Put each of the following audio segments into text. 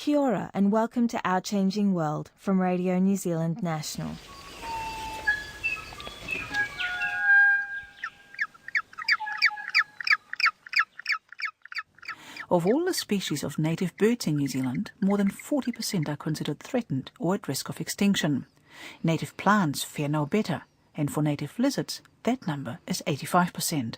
Kia ora and welcome to Our Changing World from Radio New Zealand National. Of all the species of native birds in New Zealand, more than 40% are considered threatened or at risk of extinction. Native plants fare no better, and for native lizards, that number is 85%.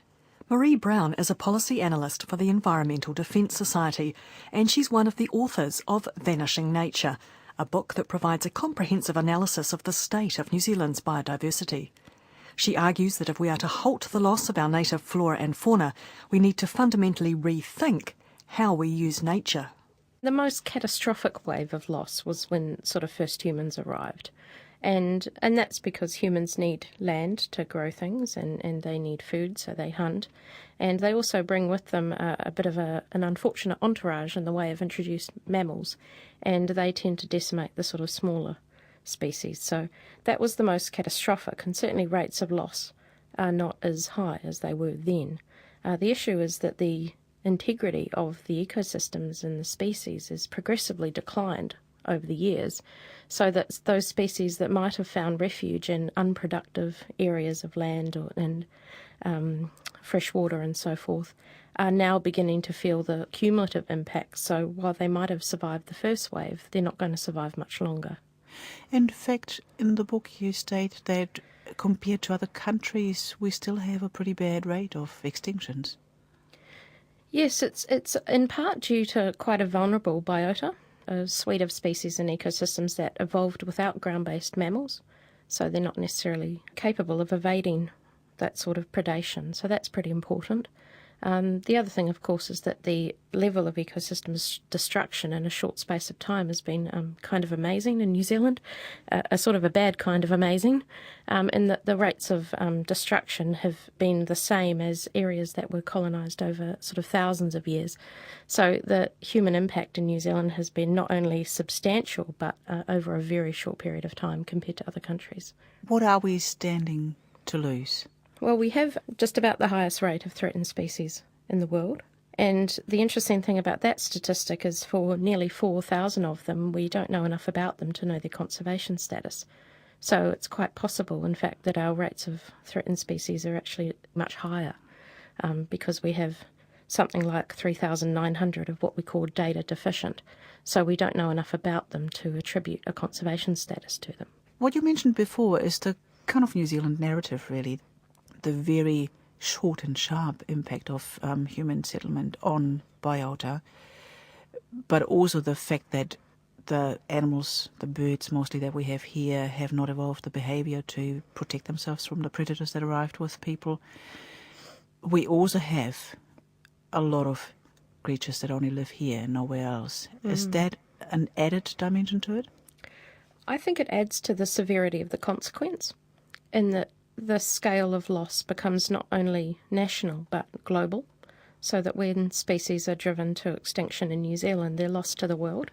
Marie Brown is a policy analyst for the Environmental Defence Society, and she's one of the authors of Vanishing Nature, a book that provides a comprehensive analysis of the state of New Zealand's biodiversity. She argues that if we are to halt the loss of our native flora and fauna, we need to fundamentally rethink how we use nature. The most catastrophic wave of loss was when sort of first humans arrived. And that's because humans need land to grow things and they need food, so they hunt. And they also bring with them a bit of an unfortunate entourage in the way of introduced mammals. And they tend to decimate the sort of smaller species. So that was the most catastrophic, and certainly rates of loss are not as high as they were then. The issue is that the integrity of the ecosystems and the species has progressively declined over the years, so that those species that might have found refuge in unproductive areas of land and fresh water and so forth are now beginning to feel the cumulative impacts. So while they might have survived the first wave, they're not going to survive much longer. In fact, in the book you state that compared to other countries, we still have a pretty bad rate of extinctions. Yes, it's in part due to quite a vulnerable biota, a suite of species and ecosystems that evolved without ground-based mammals, so they're not necessarily capable of evading that sort of predation, so that's pretty important. The other thing, of course, is that the level of ecosystem destruction in a short space of time has been kind of amazing in New Zealand, a sort of a bad kind of amazing, in that the rates of destruction have been the same as areas that were colonised over sort of thousands of years. So the human impact in New Zealand has been not only substantial, but over a very short period of time compared to other countries. What are we standing to lose? Well, we have just about the highest rate of threatened species in the world. And the interesting thing about that statistic is for nearly 4,000 of them, we don't know enough about them to know their conservation status. So it's quite possible, in fact, that our rates of threatened species are actually much higher because we have something like 3,900 of what we call data deficient. So we don't know enough about them to attribute a conservation status to them. What you mentioned before is the kind of New Zealand narrative, really. The very short and sharp impact of human settlement on biota, but also the fact that the animals, the birds mostly that we have here, have not evolved the behaviour to protect themselves from the predators that arrived with people. We also have a lot of creatures that only live here and nowhere else. Is that an added dimension to it? I think it adds to the severity of the consequence, in that the scale of loss becomes not only national but global, so that when species are driven to extinction in New Zealand, they're lost to the world.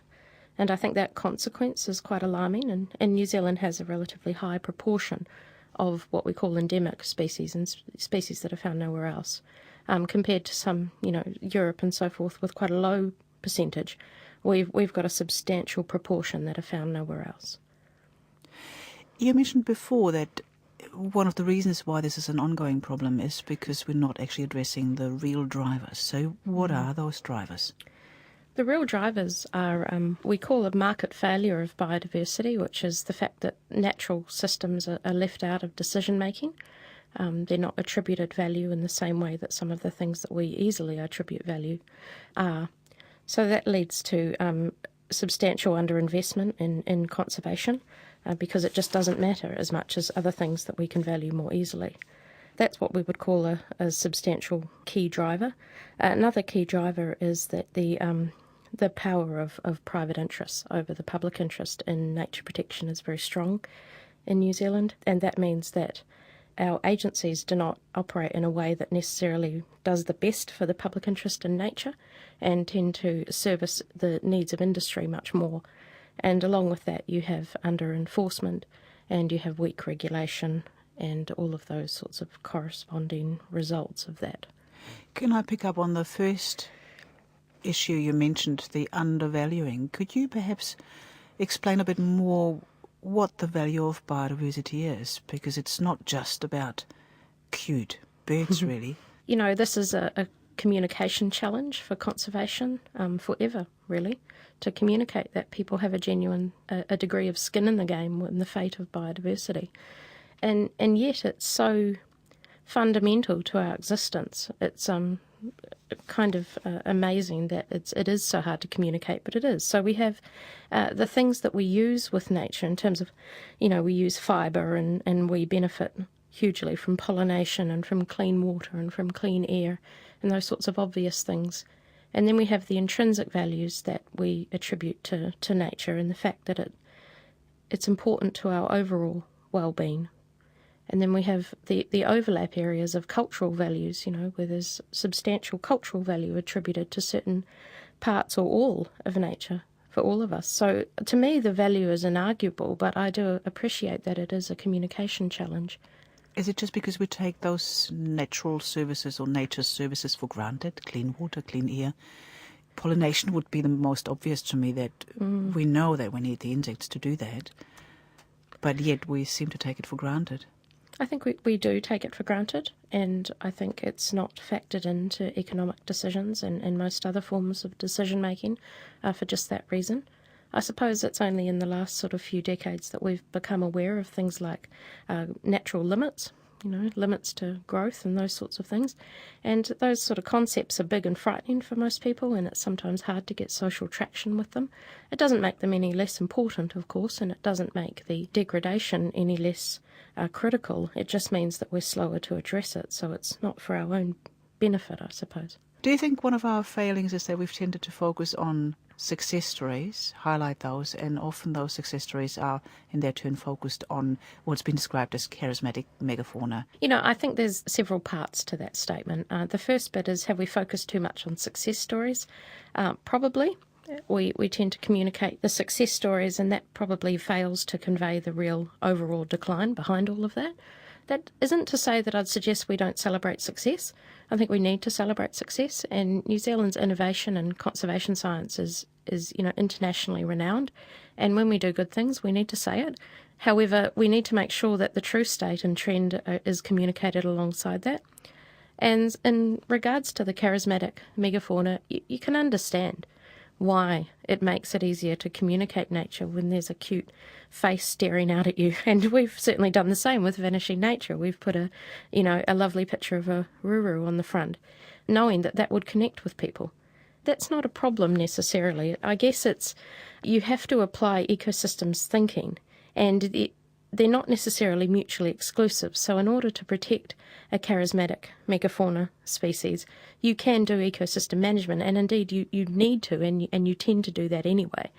And I think that consequence is quite alarming, and New Zealand has a relatively high proportion of what we call endemic species and species that are found nowhere else, compared to some, Europe and so forth with quite a low percentage. We've got a substantial proportion that are found nowhere else. You mentioned before that one of the reasons why this is an ongoing problem is because we're not actually addressing the real drivers. So what are those drivers? The real drivers are, we call a market failure of biodiversity, which is the fact that natural systems are left out of decision making. They're not attributed value in the same way that some of the things that we easily attribute value are. So that leads to substantial underinvestment in conservation, because it just doesn't matter as much as other things that we can value more easily. That's what we would call a substantial key driver. Another key driver is that the power of private interests over the public interest in nature protection is very strong in New Zealand, and that means that our agencies do not operate in a way that necessarily does the best for the public interest in nature and tend to service the needs of industry much more. And along with that, you have under-enforcement and you have weak regulation and all of those sorts of corresponding results of that. Can I pick up on the first issue you mentioned, the undervaluing. Could you perhaps explain a bit more what the value of biodiversity is? Because it's not just about cute birds, really. You know, this is a communication challenge for conservation forever, really, to communicate that people have a degree of skin in the game in the fate of biodiversity. And yet it's so fundamental to our existence. It's kind of amazing that it is so hard to communicate, but it is. So we have the things that we use with nature in terms of, you know, we use fibre and we benefit hugely from pollination and from clean water and from clean air and those sorts of obvious things. And then we have the intrinsic values that we attribute to nature and the fact that it's important to our overall well-being. And then we have the overlap areas of cultural values, you know, where there's substantial cultural value attributed to certain parts or all of nature for all of us. So to me, the value is inarguable, but I do appreciate that it is a communication challenge. Is it just because we take those natural services or nature's services for granted? Clean water, clean air. Pollination would be the most obvious to me, that we know that we need the insects to do that, but yet we seem to take it for granted. I think we do take it for granted, and I think it's not factored into economic decisions and most other forms of decision making for just that reason. I suppose it's only in the last sort of few decades that we've become aware of things like natural limits, you know, limits to growth and those sorts of things. And those sort of concepts are big and frightening for most people, and it's sometimes hard to get social traction with them. It doesn't make them any less important, of course, and it doesn't make the degradation any less critical. It just means that we're slower to address it, so it's not for our own benefit, I suppose. Do you think one of our failings is that we've tended to focus on success stories, highlight those, and often those success stories are in their turn focused on what's been described as charismatic megafauna? You know, I think there's several parts to that statement. The first bit is, have we focused too much on success stories? Probably. We tend to communicate the success stories, and that probably fails to convey the real overall decline behind all of that. That isn't to say that I'd suggest we don't celebrate success. I think we need to celebrate success, and New Zealand's innovation and conservation science is you know, internationally renowned, and when we do good things we need to say it. However, we need to make sure that the true state and trend is communicated alongside that. And in regards to the charismatic megafauna, you can understand why it makes it easier to communicate nature when there's a cute face staring out at you. And we've certainly done the same with Vanishing Nature. We've put a lovely picture of a ruru on the front, knowing that would connect with people. That's not a problem necessarily. I guess it's, you have to apply ecosystems thinking, and they're not necessarily mutually exclusive. So in order to protect a charismatic megafauna species, you can do ecosystem management, and indeed you need to, and you tend to do that anyway.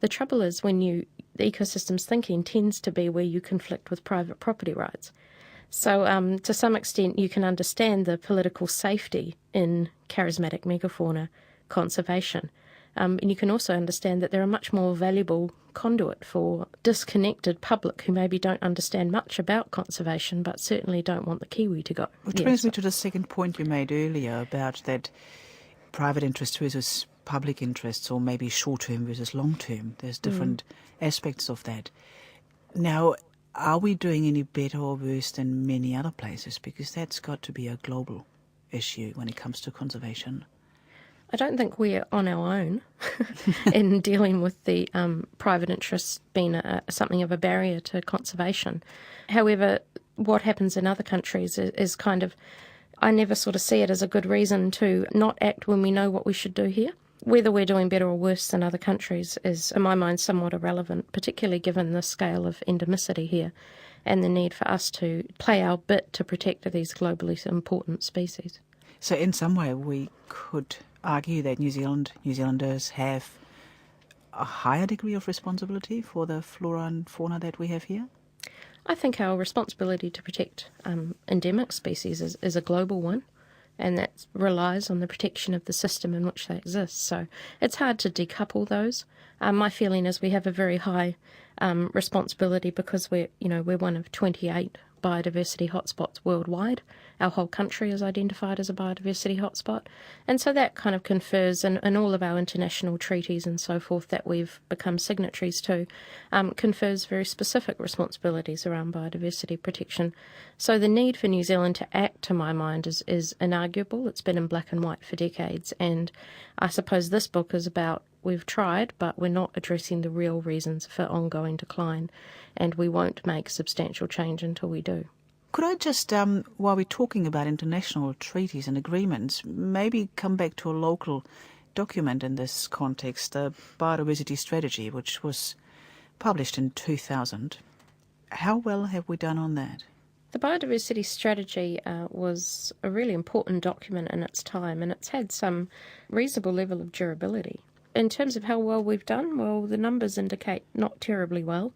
The trouble is when the ecosystems thinking tends to be where you conflict with private property rights. So to some extent you can understand the political safety in charismatic megafauna conservation. And you can also understand that they're a much more valuable conduit for disconnected public who maybe don't understand much about conservation but certainly don't want the kiwi to go. Which brings me to the second point you made earlier about that private interest versus public interests, or maybe short-term versus long-term. There's different aspects of that. Now, are we doing any better or worse than many other places? Because that's got to be a global issue when it comes to conservation. I don't think we're on our own in dealing with the private interests being something of a barrier to conservation. However, what happens in other countries is kind of, I never sort of see it as a good reason to not act when we know what we should do here. Whether we're doing better or worse than other countries is, in my mind, somewhat irrelevant, particularly given the scale of endemicity here and the need for us to play our bit to protect these globally important species. So in some way we could argue that New Zealanders have a higher degree of responsibility for the flora and fauna that we have here? I think our responsibility to protect endemic species is a global one, and that relies on the protection of the system in which they exist. So it's hard to decouple those. My feeling is we have a very high responsibility because we're one of 28 biodiversity hotspots worldwide. Our whole country is identified as a biodiversity hotspot. And so that kind of confers in all of our international treaties and so forth that we've become signatories to, confers very specific responsibilities around biodiversity protection. So the need for New Zealand to act, to my mind, is inarguable. It's been in black and white for decades. And I suppose this book is about we've tried, but we're not addressing the real reasons for ongoing decline, and we won't make substantial change until we do. Could I just, while we're talking about international treaties and agreements, maybe come back to a local document in this context, the Biodiversity Strategy, which was published in 2000. How well have we done on that? The Biodiversity Strategy was a really important document in its time, and it's had some reasonable level of durability. In terms of how well we've done, well, the numbers indicate not terribly well,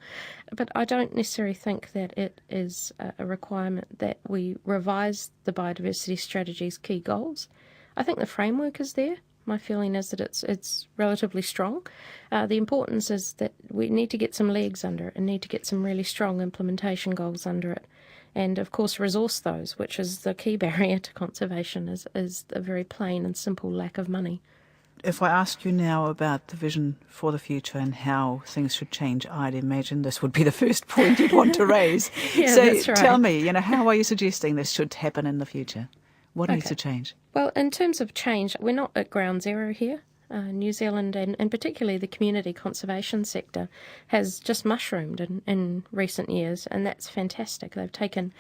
but I don't necessarily think that it is a requirement that we revise the biodiversity strategy's key goals. I think the framework is there. My feeling is that it's relatively strong. The importance is that we need to get some legs under it and need to get some really strong implementation goals under it. And, of course, resource those, which is the key barrier to conservation, is the very plain and simple lack of money. If I ask you now about the vision for the future and how things should change, I'd imagine this would be the first point you'd want to raise. Yeah, so that's right. Tell me, how are you suggesting this should happen in the future? What needs to change? Well, in terms of change, we're not at ground zero here. New Zealand and particularly the community conservation sector has just mushroomed in recent years, and that's fantastic. They've taken,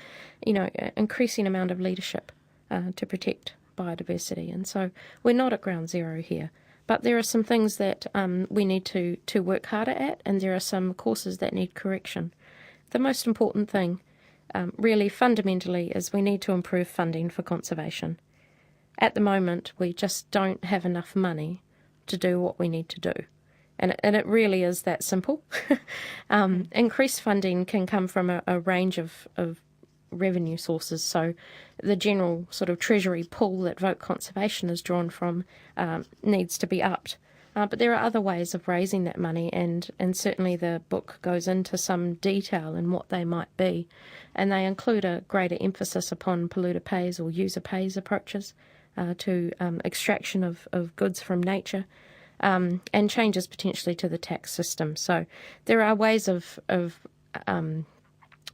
an increasing amount of leadership to protect biodiversity, and so we're not at ground zero here. But there are some things that we need to work harder at, and there are some courses that need correction. The most important thing, really fundamentally, is we need to improve funding for conservation. At the moment, we just don't have enough money to do what we need to do. And it really is that simple. Increased funding can come from a range of revenue sources. So the general sort of treasury pool that Vote Conservation is drawn from needs to be upped. But there are other ways of raising that money, and certainly the book goes into some detail in what they might be. And they include a greater emphasis upon polluter pays or user pays approaches to extraction of goods from nature, and changes potentially to the tax system. So there are ways of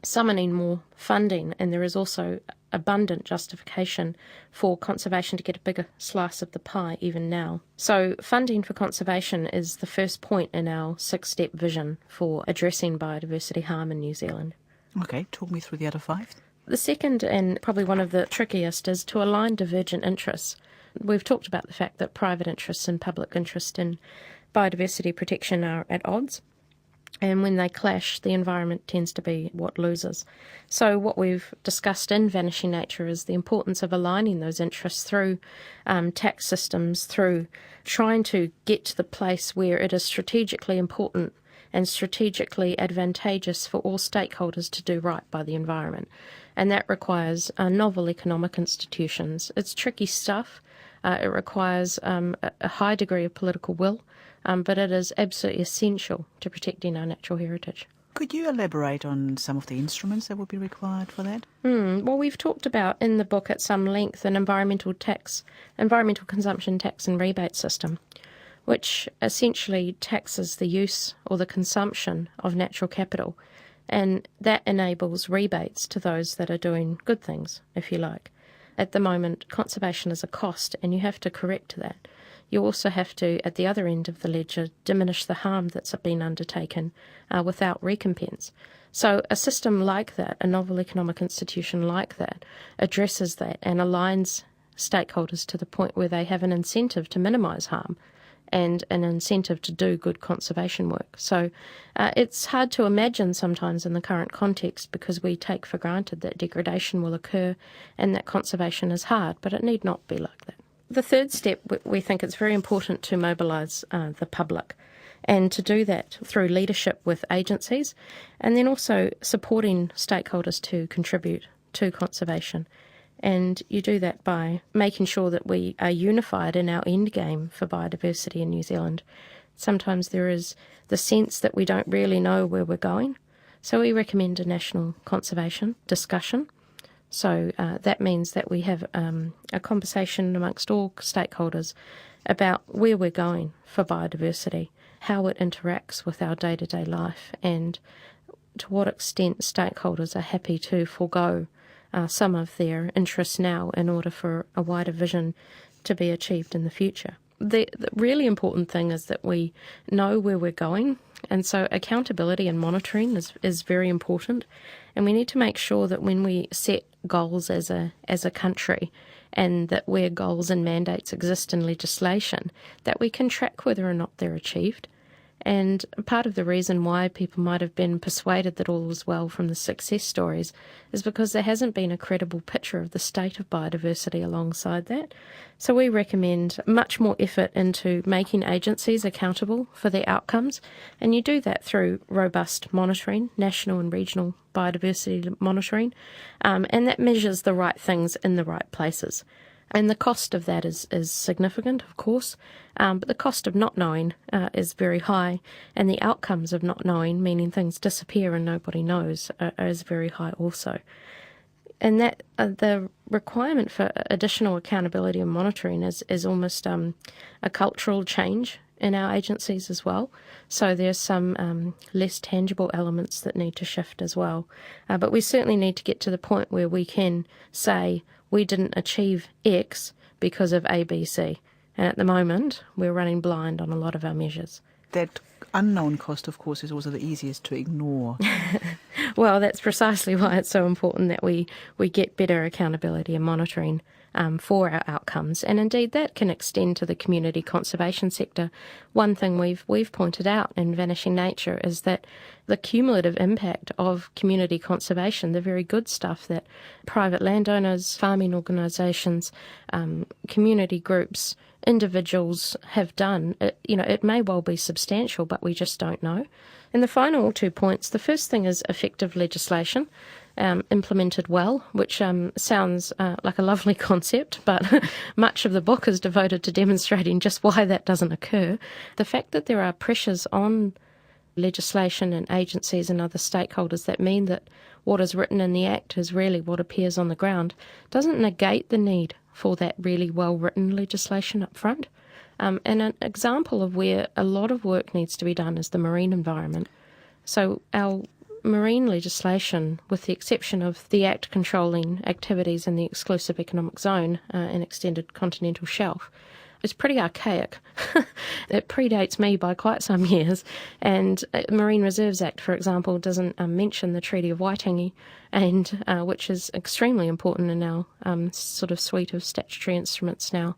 summoning more funding, and there is also abundant justification for conservation to get a bigger slice of the pie even now. So funding for conservation is the first point in our 6-step vision for addressing biodiversity harm in New Zealand. Okay, talk me through the other 5. The second, and probably one of the trickiest, is to align divergent interests. We've talked about the fact that private interests and public interest in biodiversity protection are at odds. And when they clash, the environment tends to be what loses. So what we've discussed in Vanishing Nature is the importance of aligning those interests through tax systems, through trying to get to the place where it is strategically important and strategically advantageous for all stakeholders to do right by the environment. And that requires novel economic institutions. It's tricky stuff. It requires a high degree of political will. But it is absolutely essential to protecting our natural heritage. Could you elaborate on some of the instruments that would be required for that? Well, we've talked about in the book at some length an environmental consumption tax and rebate system, which essentially taxes the use or the consumption of natural capital, and that enables rebates to those that are doing good things, if you like. At the moment, conservation is a cost, and you have to correct that. You also have to, at the other end of the ledger, diminish the harm that's been undertaken without recompense. So a system like that, a novel economic institution like that, addresses that and aligns stakeholders to the point where they have an incentive to minimise harm and an incentive to do good conservation work. So it's hard to imagine sometimes in the current context because we take for granted that degradation will occur and that conservation is hard, but it need not be like that. The third step, we think it's very important to mobilise the public, and to do that through leadership with agencies, and then also supporting stakeholders to contribute to conservation. And you do that by making sure that we are unified in our end game for biodiversity in New Zealand. Sometimes there is the sense that we don't really know where we're going. So we recommend a national conservation discussion. So that means that we have a conversation amongst all stakeholders about where we're going for biodiversity, how it interacts with our day-to-day life, and to what extent stakeholders are happy to forego some of their interests now in order for a wider vision to be achieved in the future. The really important thing is that we know where we're going, and so accountability and monitoring is very important, and we need to make sure that when we set goals as a country, and that where goals and mandates exist in legislation, that we can track whether or not they're achieved. And part of the reason why people might have been persuaded that all was well from the success stories is because there hasn't been a credible picture of the state of biodiversity alongside that. So we recommend much more effort into making agencies accountable for their outcomes, and you do that through robust monitoring, national and regional biodiversity monitoring, and that measures the right things in the right places. And the cost of that is significant, of course, but the cost of not knowing is very high, and the outcomes of not knowing, meaning things disappear and nobody knows, is very high also. And that the requirement for additional accountability and monitoring is almost a cultural change in our agencies as well. So there's some less tangible elements that need to shift as well. But we certainly need to get to the point where we can say we didn't achieve X because of A, B, C. And at the moment, we're running blind on a lot of our measures. That unknown cost, of course, is also the easiest to ignore. Well, that's precisely why it's so important that we get better accountability and monitoring for our outcomes. And indeed, that can extend to the community conservation sector. One thing we've pointed out in Vanishing Nature is that the cumulative impact of community conservation, the very good stuff that private landowners, farming organisations, community groups, individuals have done, it may well be substantial, but we just don't know. And the final 2 points, the first thing is effective legislation, implemented well, which sounds like a lovely concept, but much of the book is devoted to demonstrating just why that doesn't occur. The fact that there are pressures on legislation and agencies and other stakeholders that mean that what is written in the Act is really what appears on the ground doesn't negate the need for that really well-written legislation up front. And an example of where a lot of work needs to be done is the marine environment. So our marine legislation, with the exception of the Act controlling activities in the exclusive economic zone and extended continental shelf, is pretty archaic. It predates me by quite some years, and the Marine Reserves Act, for example, doesn't mention the Treaty of Waitangi, and which is extremely important in our sort of suite of statutory instruments now.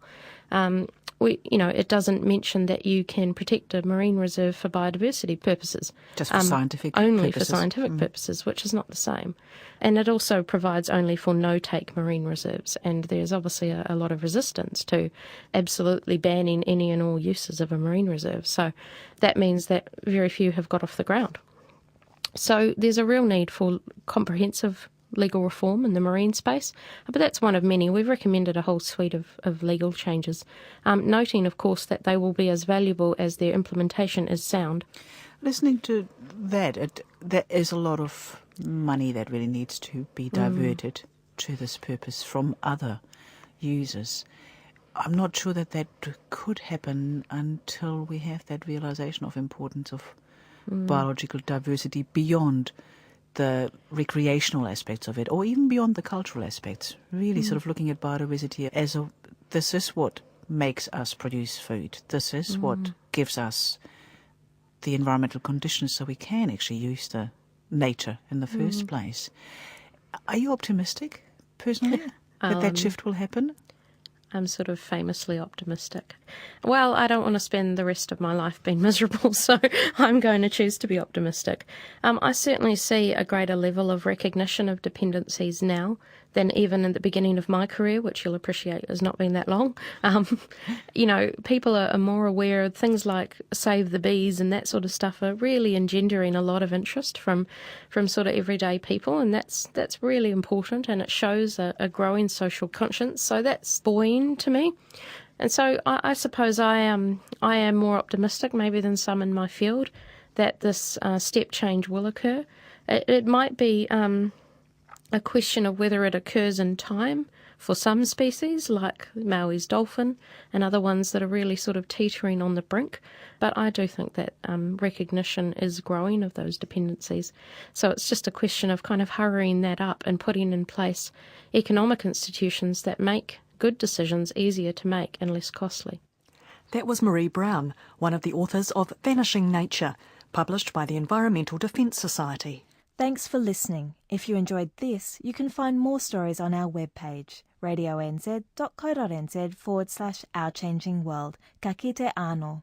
It doesn't mention that you can protect a marine reserve for biodiversity purposes. Just for scientific only purposes. for scientific purposes, which is not the same. And it also provides only for no-take marine reserves. And there's obviously a lot of resistance to absolutely banning any and all uses of a marine reserve. So that means that very few have got off the ground. So there's a real need for comprehensive legal reform in the marine space, but that's one of many. We've recommended a whole suite of legal changes, noting, of course, that they will be as valuable as their implementation is sound. Listening to that, there is a lot of money that really needs to be diverted to this purpose from other users. I'm not sure that could happen until we have that realization of importance of biological diversity beyond the recreational aspects of it, or even beyond the cultural aspects, really sort of looking at biodiversity as this is what makes us produce food. This is what gives us the environmental conditions so we can actually use the nature in the first place. Are you optimistic, personally, that shift will happen? I'm sort of famously optimistic. Well, I don't want to spend the rest of my life being miserable, so I'm going to choose to be optimistic. I certainly see a greater level of recognition of dependencies now than even in the beginning of my career, which you'll appreciate has not been that long. People are more aware of things like Save the Bees and that sort of stuff are really engendering a lot of interest from sort of everyday people, and that's really important, and it shows a growing social conscience. So that's buoying to me. And so I suppose I am more optimistic maybe than some in my field that this step change will occur. It might be a question of whether it occurs in time for some species, like Maui's dolphin, and other ones that are really sort of teetering on the brink. But I do think that recognition is growing of those dependencies. So it's just a question of kind of hurrying that up and putting in place economic institutions that make good decisions easier to make and less costly. That was Marie Brown, one of the authors of Vanishing Nature, published by the Environmental Defence Society. Thanks for listening. If you enjoyed this, you can find more stories on our webpage, radionz.co.nz/Our Changing World. Ka kite anō.